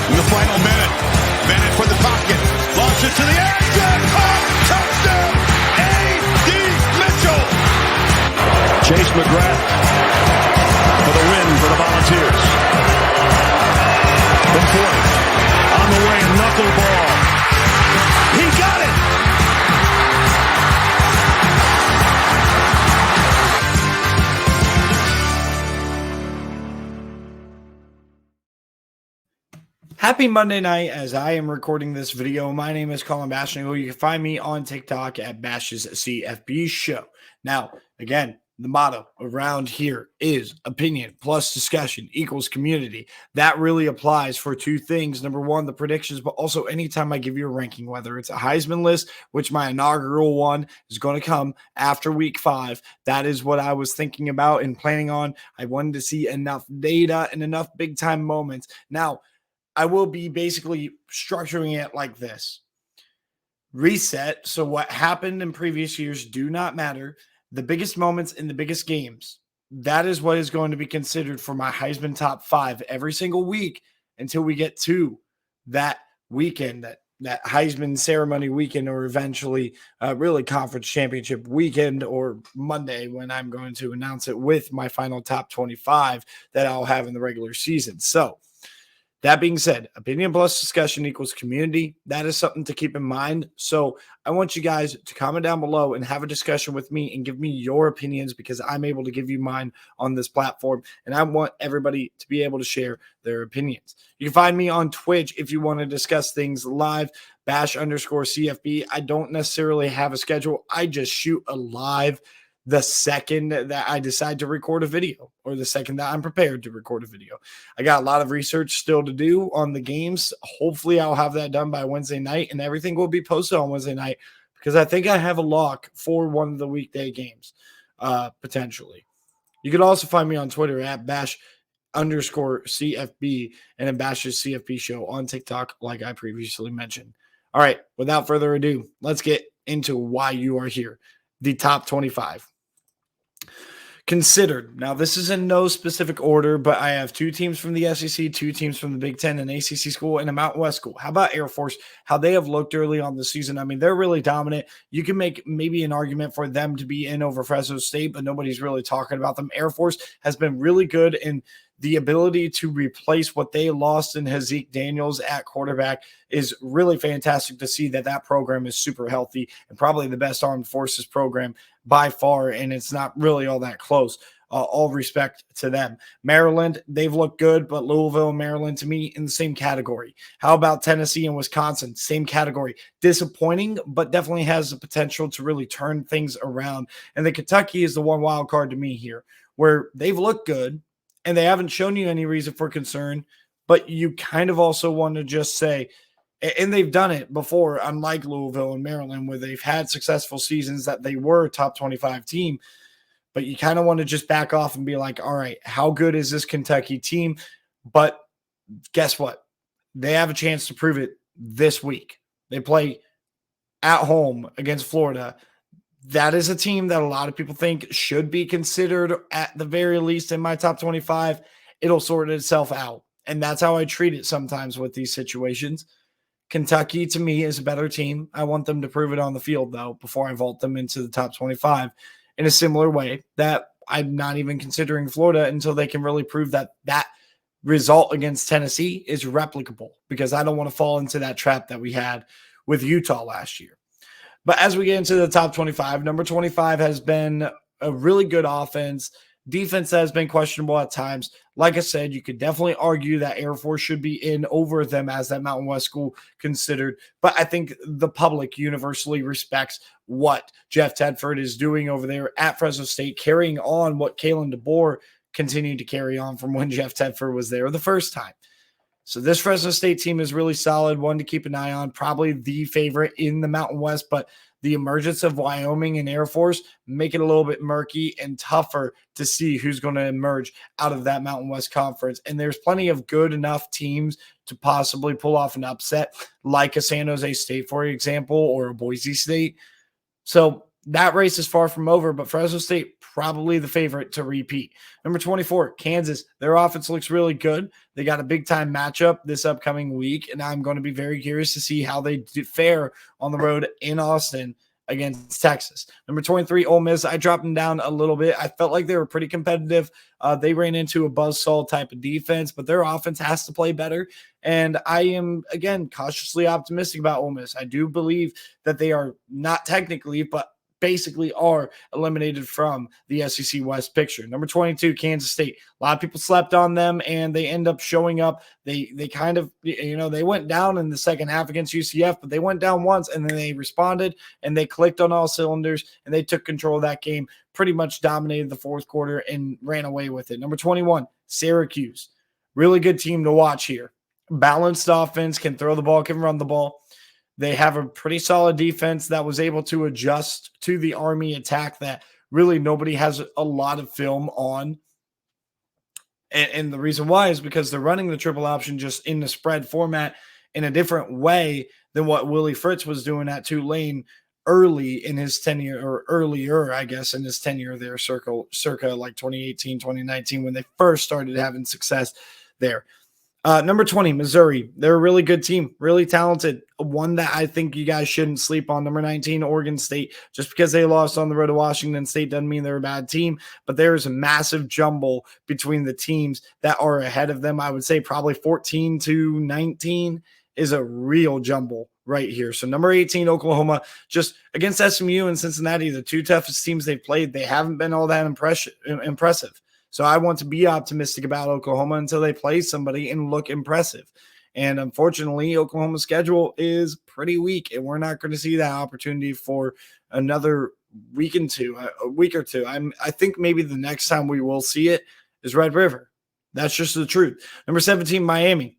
In the final minute, Bennett for the pocket, launches to the end zone, touchdown, A.D. Mitchell. Chase McGrath for the win for the Volunteers. From 40, on the way, knuckleball. He got it! Happy Monday night as I am recording this video. My name is Colin Bashnigal. You can find me on TikTok at Bash's CFB Show. Now, again, the motto around here is opinion plus discussion equals community. That really applies for two things. Number one, the predictions, but also anytime I give you a ranking, whether it's a Heisman list, which my inaugural one is going to come after week 5. That is what I was thinking about and planning on. I wanted to see enough data and enough big time moments. Now, I will be basically structuring it like this. Reset. So what happened in previous years do not matter. The biggest moments in the biggest games, that is what is going to be considered for my Heisman top 5 every single week until we get to that weekend, that Heisman ceremony weekend, or eventually really conference championship weekend, or Monday when I'm going to announce it with my final top 25 that I'll have in the regular season. So that being said, opinion plus discussion equals community. That is something to keep in mind. So I want you guys to comment down below and have a discussion with me and give me your opinions, because I'm able to give you mine on this platform. And I want everybody to be able to share their opinions. You can find me on Twitch if you want to discuss things live, Bash_CFB. I don't necessarily have a schedule. I just shoot a live the second that I decide to record a video, or the second that I'm prepared to record a video. I got a lot of research still to do on the games. Hopefully I'll have that done by Wednesday night, and everything will be posted on Wednesday night, because I think I have a lock for one of the weekday games, potentially. You can also find me on Twitter at Bash_CFB and then Bash's CFB Show on TikTok, like I previously mentioned. All right, without further ado, let's get into why you are here. The top 25. Considered. Now, this is in no specific order, but I have 2 teams from the SEC, 2 teams from the Big Ten, an ACC school, and a Mountain West school. How about Air Force? How they have looked early on the season. I mean, they're really dominant. You can make maybe an argument for them to be in over Fresno State, but nobody's really talking about them. Air Force has been really good in the ability to replace what they lost in Hazik Daniels at quarterback. Is really fantastic to see that program is super healthy and probably the best armed forces program by far, and it's not really all that close. All respect to them. Maryland, they've looked good, but Louisville and Maryland, to me, in the same category. How about Tennessee and Wisconsin? Same category. Disappointing, but definitely has the potential to really turn things around. And the Kentucky is the one wild card to me here, where they've looked good, and they haven't shown you any reason for concern, but you kind of also want to just say, and they've done it before, unlike Louisville and Maryland, where they've had successful seasons that they were a top 25 team, but you kind of want to just back off and be like, all right, how good is this Kentucky team? But guess what? They have a chance to prove it this week. They play at home against Florida. That is a team that a lot of people think should be considered at the very least in my top 25. It'll sort itself out. And that's how I treat it sometimes with these situations. Kentucky, to me, is a better team. I want them to prove it on the field, though, before I vault them into the top 25 in a similar way that I'm not even considering Florida until they can really prove that result against Tennessee is replicable, because I don't want to fall into that trap that we had with Utah last year. But as we get into the top 25, number 25 has been a really good offense. Defense has been questionable at times. Like I said, you could definitely argue that Air Force should be in over them as that Mountain West school considered. But I think the public universally respects what Jeff Tedford is doing over there at Fresno State, carrying on what Kalen DeBoer continued to carry on from when Jeff Tedford was there the first time. So this Fresno State team is really solid, one to keep an eye on, probably the favorite in the Mountain West, but the emergence of Wyoming and Air Force make it a little bit murky and tougher to see who's going to emerge out of that Mountain West Conference. And there's plenty of good enough teams to possibly pull off an upset, like a San Jose State, for example, or a Boise State. So that race is far from over, but Fresno State probably the favorite to repeat. Number 24, Kansas. Their offense looks really good. They got a big-time matchup this upcoming week, and I'm going to be very curious to see how they fare on the road in Austin against Texas. Number 23, Ole Miss. I dropped them down a little bit. I felt like they were pretty competitive. They ran into a buzzsaw type of defense, but their offense has to play better. And I am, again, cautiously optimistic about Ole Miss. I do believe that they are not technically, but basically are eliminated from the SEC West picture. Number 22, Kansas State. A lot of people slept on them, and they end up showing up. They kind of, they went down in the second half against UCF, but they went down once, and then they responded, and they clicked on all cylinders, and they took control of that game, pretty much dominated the fourth quarter, and ran away with it. Number 21, Syracuse. Really good team to watch here. Balanced offense, can throw the ball, can run the ball. They have a pretty solid defense that was able to adjust to the Army attack that really nobody has a lot of film on. And the reason why is because they're running the triple option just in the spread format in a different way than what Willie Fritz was doing at Tulane early in his tenure, or earlier, I guess, in his tenure there, circa like 2018, 2019, when they first started having success there. Number 20, Missouri. They're a really good team, really talented. One that I think you guys shouldn't sleep on. Number 19, Oregon State. Just because they lost on the road to Washington State doesn't mean they're a bad team, but there's a massive jumble between the teams that are ahead of them. I would say probably 14 to 19 is a real jumble right here. So number 18, Oklahoma, just against SMU and Cincinnati, the two toughest teams they've played, they haven't been all that impressive. So I want to be optimistic about Oklahoma until they play somebody and look impressive. And unfortunately, Oklahoma's schedule is pretty weak, and we're not going to see that opportunity for another week or two. I think maybe the next time we will see it is Red River. That's just the truth. Number 17, Miami.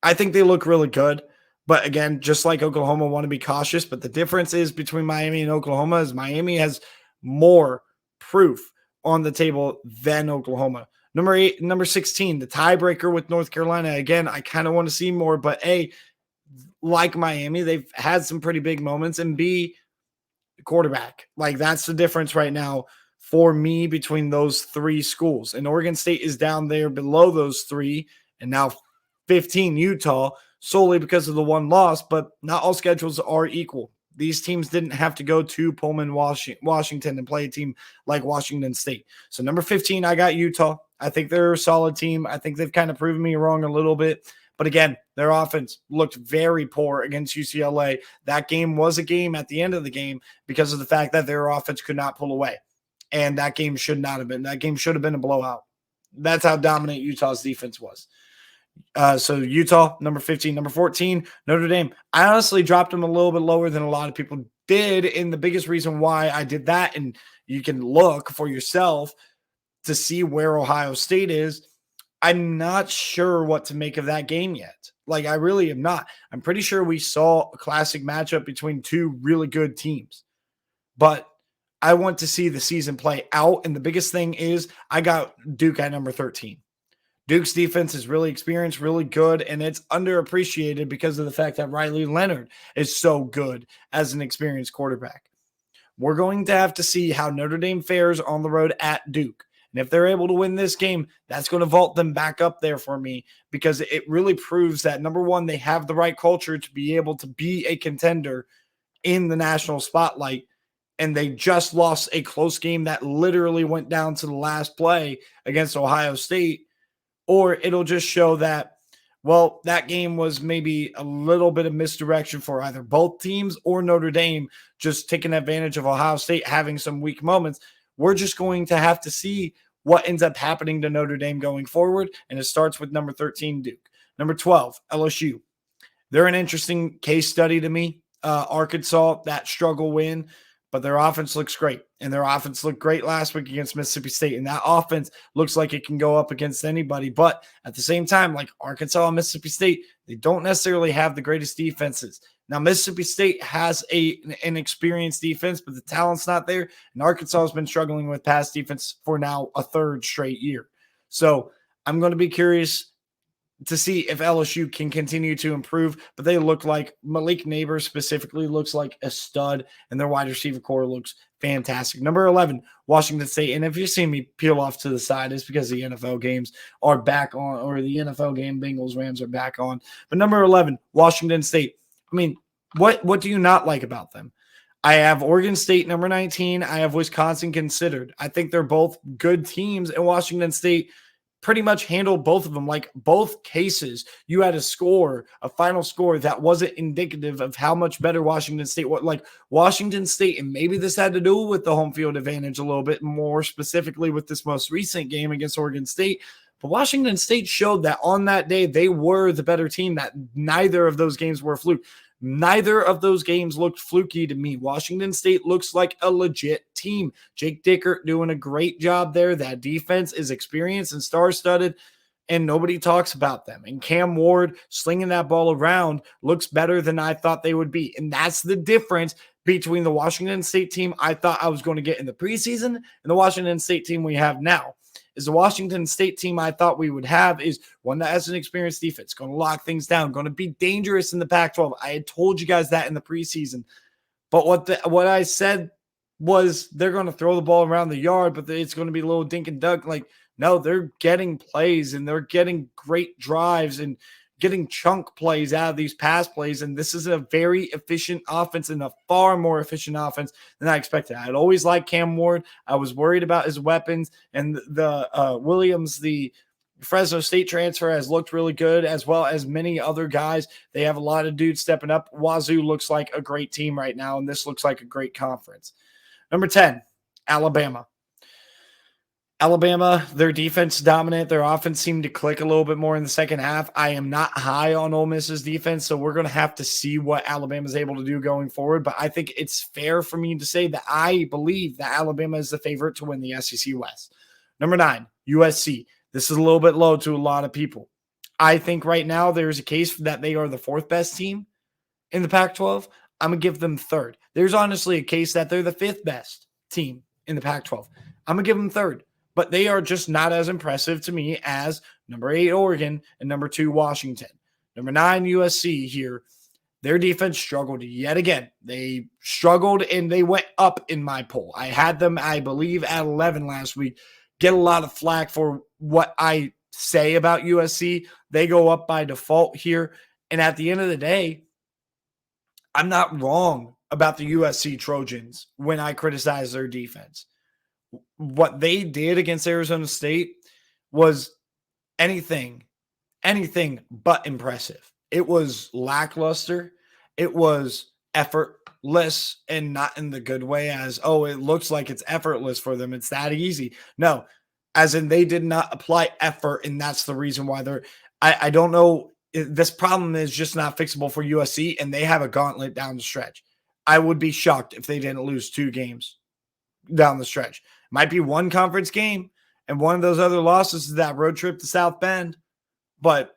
I think they look really good. But again, just like Oklahoma, want to be cautious. But the difference is between Miami and Oklahoma is Miami has more proof on the table than Oklahoma. Number 16, the tiebreaker with North Carolina. Again, I kind of want to see more, but A, like Miami, they've had some pretty big moments, and B, quarterback. Like, that's the difference right now for me between those three schools. And Oregon State is down there below those three, and now 15, Utah, solely because of the one loss, but not all schedules are equal. These teams didn't have to go to Pullman, Washington, and play a team like Washington State. So number 15, I got Utah. I think they're a solid team. I think they've kind of proven me wrong a little bit. But again, their offense looked very poor against UCLA. That game was a game at the end of the game because of the fact that their offense could not pull away. And that game should not have been. That game should have been a blowout. That's how dominant Utah's defense was. So Utah, number 15, number 14, Notre Dame. I honestly dropped them a little bit lower than a lot of people did. And the biggest reason why I did that, and you can look for yourself to see where Ohio State is, I'm not sure what to make of that game yet. Like, I really am not. I'm pretty sure we saw a classic matchup between two really good teams. But I want to see the season play out. And the biggest thing is I got Duke at number 13. Duke's defense is really experienced, really good, and it's underappreciated because of the fact that Riley Leonard is so good as an experienced quarterback. We're going to have to see how Notre Dame fares on the road at Duke. And if they're able to win this game, that's going to vault them back up there for me, because it really proves that, number one, they have the right culture to be able to be a contender in the national spotlight. And they just lost a close game that literally went down to the last play against Ohio State. Or it'll just show that, well, that game was maybe a little bit of misdirection for either both teams or Notre Dame just taking advantage of Ohio State having some weak moments. We're just going to have to see what ends up happening to Notre Dame going forward. And it starts with number 13, Duke. Number 12, LSU. They're an interesting case study to me. Arkansas, that struggle win. But their offense looks great. And their offense looked great last week against Mississippi State. And that offense looks like it can go up against anybody. But at the same time, like Arkansas and Mississippi State, they don't necessarily have the greatest defenses. Now, Mississippi State has an experienced defense, but the talent's not there. And Arkansas has been struggling with pass defense for now a third straight year. So I'm going to be curious to see if LSU can continue to improve, but they look like Malik Neighbors specifically looks like a stud, and their wide receiver core looks fantastic. Number 11, Washington State. And if you see me peel off to the side, it's because the NFL games are back on, or the NFL game Bengals Rams are back on. But number 11, Washington State. I mean, what do you not like about them? I have Oregon State number 19. I have Wisconsin considered. I think they're both good teams, and Washington State pretty much handled both of them. Like both cases, you had a final score that wasn't indicative of how much better Washington State was. Like Washington State, and maybe this had to do with the home field advantage a little bit more specifically with this most recent game against Oregon State. But Washington State showed that on that day, they were the better team, that neither of those games were a fluke. Neither of those games looked fluky to me. Washington State looks like a legit team. Jake Dickert doing a great job there. That defense is experienced and star-studded, and nobody talks about them. And Cam Ward slinging that ball around looks better than I thought they would be. And that's the difference between the Washington State team I thought I was going to get in the preseason and the Washington State team we have now. Is the Washington State team I thought we would have is one that has an experienced defense, going to lock things down, going to be dangerous in the Pac-12. I had told you guys that in the preseason. But what I said was they're going to throw the ball around the yard, but it's going to be a little dink and dunk. Like, no, they're getting plays, and they're getting great drives and getting chunk plays out of these pass plays. And this is a very efficient offense, and a far more efficient offense than I expected. I'd always liked Cam Ward. I was worried about his weapons, and the Williams, the Fresno State transfer, has looked really good, as well as many other guys. They have a lot of dudes stepping up. Wazoo looks like a great team right now, and this looks like a great conference. Number 10, Alabama. Alabama, their defense dominant. Their offense seemed to click a little bit more in the second half. I am not high on Ole Miss's defense, so we're going to have to see what Alabama is able to do going forward. But I think it's fair for me to say that I believe that Alabama is the favorite to win the SEC West. Number 9, USC. This is a little bit low to a lot of people. I think right now there's a case that they are the 4th best team in the Pac-12. I'm going to give them 3rd. There's honestly a case that they're the 5th best team in the Pac-12. I'm going to give them 3rd. But they are just not as impressive to me as number 8, Oregon, and number 2, Washington. Number 9, USC here. Their defense struggled yet again. They struggled, and they went up in my poll. I had them, I believe, at 11 last week. Get a lot of flack for what I say about USC. They go up by default here. And at the end of the day, I'm not wrong about the USC Trojans when I criticize their defense. What they did against Arizona State was anything but impressive. It was lackluster. It was effortless, and not in the good way as, oh, it looks like it's effortless for them. It's that easy. No, as in they did not apply effort, and that's the reason why they're – I don't know. This problem is just not fixable for USC, and they have a gauntlet down the stretch. I would be shocked if they didn't lose 2 games down the stretch. Might be one conference game, and one of those other losses is that road trip to South Bend. But,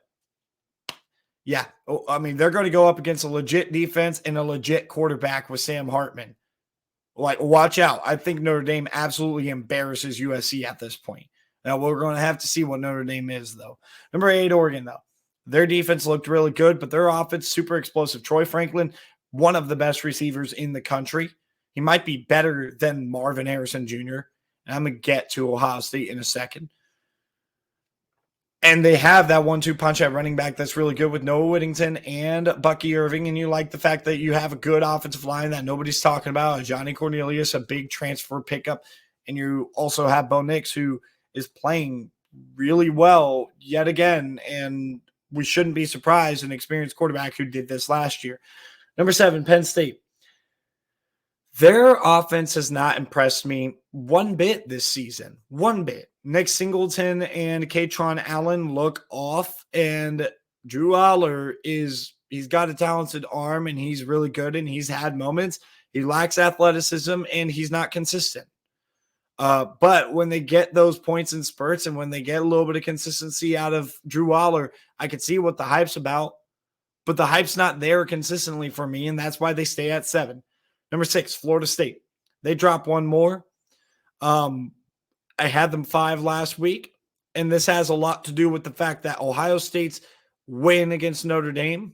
yeah, I mean, they're going to go up against a legit defense and a legit quarterback with Sam Hartman. Like, watch out. I think Notre Dame absolutely embarrasses USC at this point. Now, we're going to have to see what Notre Dame is, though. Number 8, Oregon, though. Their defense looked really good, but their offense, super explosive. Troy Franklin, one of the best receivers in the country. He might be better than Marvin Harrison Jr., and I'm going to get to Ohio State in a second. And they have that 1-2 punch at running back that's really good with Noah Whittington and Bucky Irving. And you like the fact that you have a good offensive line that nobody's talking about. Johnny Cornelius, a big transfer pickup. And you also have Bo Nix, who is playing really well yet again. And we shouldn't be surprised, an experienced quarterback who did this last year. Number 7, Penn State. Their offense has not impressed me one bit this season. One bit. Nick Singleton and Katron Allen look off, and Drew Aller he's got a talented arm, and he's really good, and he's had moments. He lacks athleticism, and he's not consistent. But when they get those points in spurts, and when they get a little bit of consistency out of Drew Aller, I could see what the hype's about. But the hype's not there consistently for me, and that's why they stay at 7. Number 6, Florida State. They drop one more. I had them 5 last week. and this has a lot to do with the fact that Ohio State's win against Notre Dame,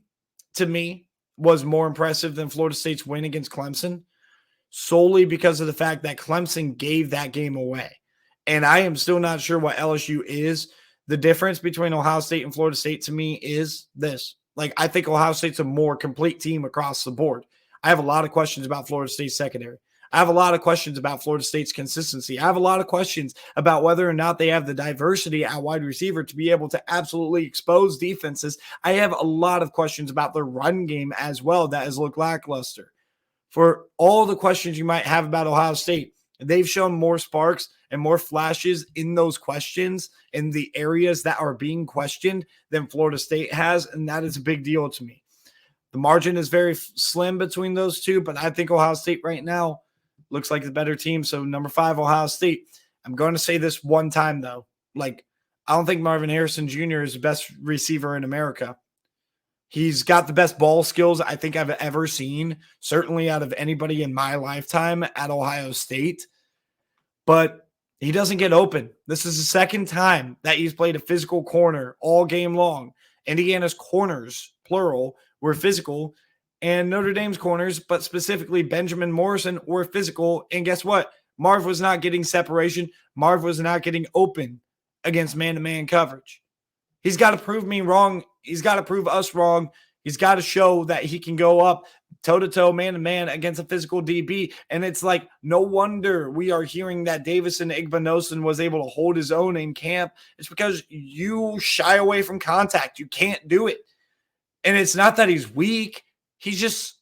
to me, was more impressive than Florida State's win against Clemson, solely because of the fact that Clemson gave that game away. And I am still not sure what LSU is. The difference between Ohio State and Florida State to me is this. Like, I think Ohio State's a more complete team across the board. I have a lot of questions about Florida State's secondary. I have a lot of questions about Florida State's consistency. I have a lot of questions about whether or not they have the diversity at wide receiver to be able to absolutely expose defenses. I have a lot of questions about their run game as well that has looked lackluster. For all the questions you might have about Ohio State, they've shown more sparks and more flashes in those questions in the areas that are being questioned than Florida State has, and that is a big deal to me. The margin is very slim between those two, but I think Ohio State right now looks like the better team. So number 5, Ohio State. I'm going to say this one time, though. Like, I don't think Marvin Harrison Jr. is the best receiver in America. He's got the best ball skills I think I've ever seen, certainly out of anybody in my lifetime at Ohio State. But he doesn't get open. This is the second time that he's played a physical corner all game long. Indiana's corners, plural, were physical, and Notre Dame's corners, but specifically Benjamin Morrison, were physical. And guess what? Marv was not getting separation. Marv was not getting open against man-to-man coverage. He's got to prove me wrong. He's got to prove us wrong. He's got to show that he can go up toe-to-toe, man-to-man against a physical DB. And it's like, no wonder we are hearing that Davison Igbinosun was able to hold his own in camp. It's because you shy away from contact. You can't do it. And it's not that he's weak. He's just,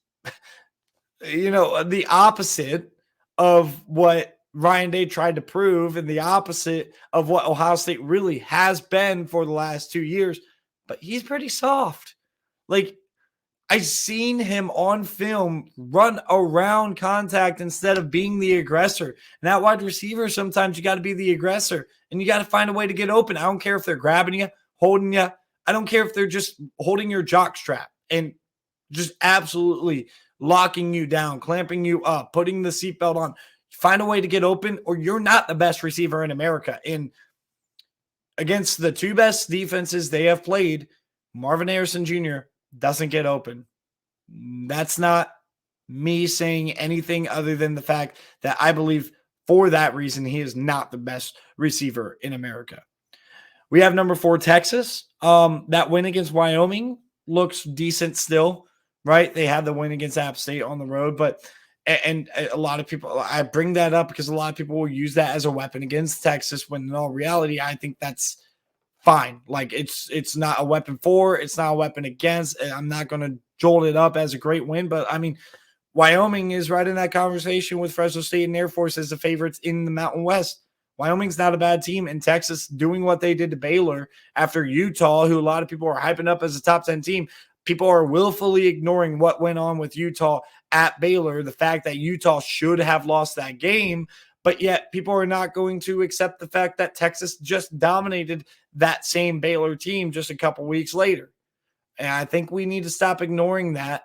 the opposite of what Ryan Day tried to prove and the opposite of what Ohio State really has been for the last 2 years. But he's pretty soft. Like, I've seen him on film run around contact instead of being the aggressor. And that wide receiver, sometimes you got to be the aggressor and you got to find a way to get open. I don't care if they're grabbing you, holding you. I don't care if they're just holding your jock strap and just absolutely locking you down, clamping you up, putting the seatbelt on. Find a way to get open or you're not the best receiver in America. And against the 2 best defenses they have played, Marvin Harrison Jr. doesn't get open. That's not me saying anything other than the fact that I believe for that reason he is not the best receiver in America. We have number 4, Texas. That win against Wyoming looks decent still, right? They had the win against App State on the road, but and a lot of people, I bring that up because a lot of people will use that as a weapon against Texas when in all reality, I think that's fine. Like it's not a weapon for, it's not a weapon against. I'm not going to jolt it up as a great win, but I mean, Wyoming is right in that conversation with Fresno State and Air Force as the favorites in the Mountain West. Wyoming's not a bad team, and Texas doing what they did to Baylor after Utah, who a lot of people are hyping up as a top 10 team. People are willfully ignoring what went on with Utah at Baylor, the fact that Utah should have lost that game, but yet people are not going to accept the fact that Texas just dominated that same Baylor team just a couple weeks later. And I think we need to stop ignoring that.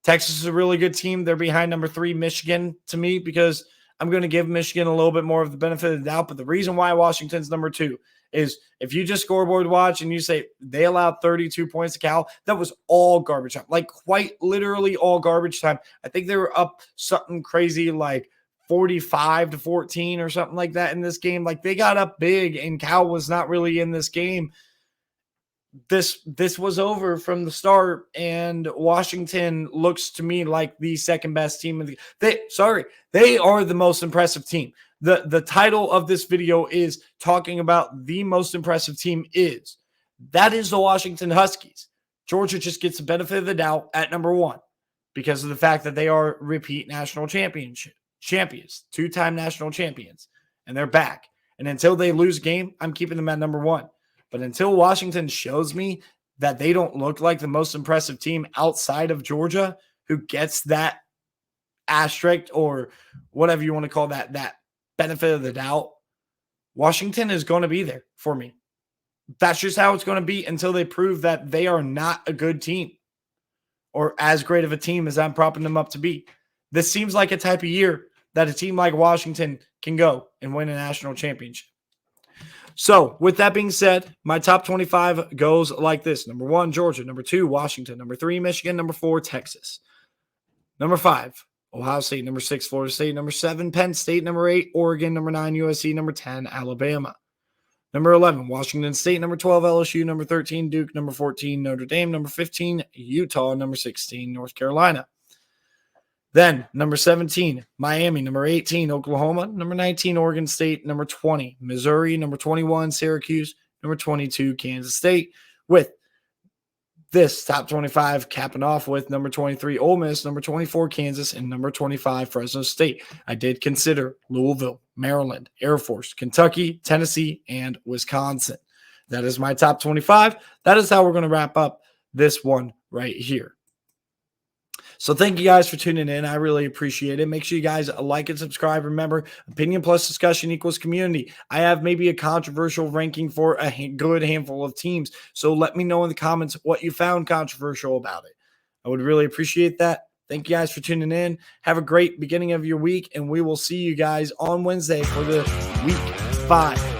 Texas is a really good team. They're behind number 3, Michigan, to me, because I'm going to give Michigan a little bit more of the benefit of the doubt. But the reason why Washington's number 2 is if you just scoreboard watch and you say they allowed 32 points to Cal, that was all garbage time, like quite literally all garbage time. I think they were up something crazy like 45-14 or something like that in this game. Like they got up big and Cal was not really in this game. This was over from the start, and Washington looks to me like the second best team. They are the most impressive team. The title of this video is talking about the most impressive team is. That is the Washington Huskies. Georgia just gets the benefit of the doubt at number 1 because of the fact that they are repeat national champions, 2-time national champions, and they're back. And until they lose a game, I'm keeping them at number 1. But until Washington shows me that they don't look like the most impressive team outside of Georgia who gets that asterisk or whatever you want to call that benefit of the doubt, Washington is going to be there for me. That's just how it's going to be until they prove that they are not a good team or as great of a team as I'm propping them up to be. This seems like a type of year that a team like Washington can go and win a national championship. So, with that being said, my top 25 goes like this. Number 1, Georgia. Number 2, Washington. Number 3, Michigan. Number 4, Texas. Number 5, Ohio State. Number 6, Florida State. Number 7, Penn State. Number 8, Oregon. Number 9, USC. Number 10, Alabama. Number 11, Washington State. Number 12, LSU. Number 13, Duke. Number 14, Notre Dame. Number 15, Utah. Number 16, North Carolina. Then, number 17, Miami. Number 18, Oklahoma. Number 19, Oregon State. Number 20, Missouri. Number 21, Syracuse. Number 22, Kansas State. With this top 25 capping off with number 23, Ole Miss. Number 24, Kansas. And number 25, Fresno State. I did consider Louisville, Maryland, Air Force, Kentucky, Tennessee, and Wisconsin. That is my top 25. That is how we're going to wrap up this one right here. So thank you guys for tuning in. I really appreciate it. Make sure you guys like and subscribe. Remember, opinion plus discussion equals community. I have maybe a controversial ranking for a good handful of teams. So let me know in the comments what you found controversial about it. I would really appreciate that. Thank you guys for tuning in. Have a great beginning of your week, and we will see you guys on Wednesday for the Week 5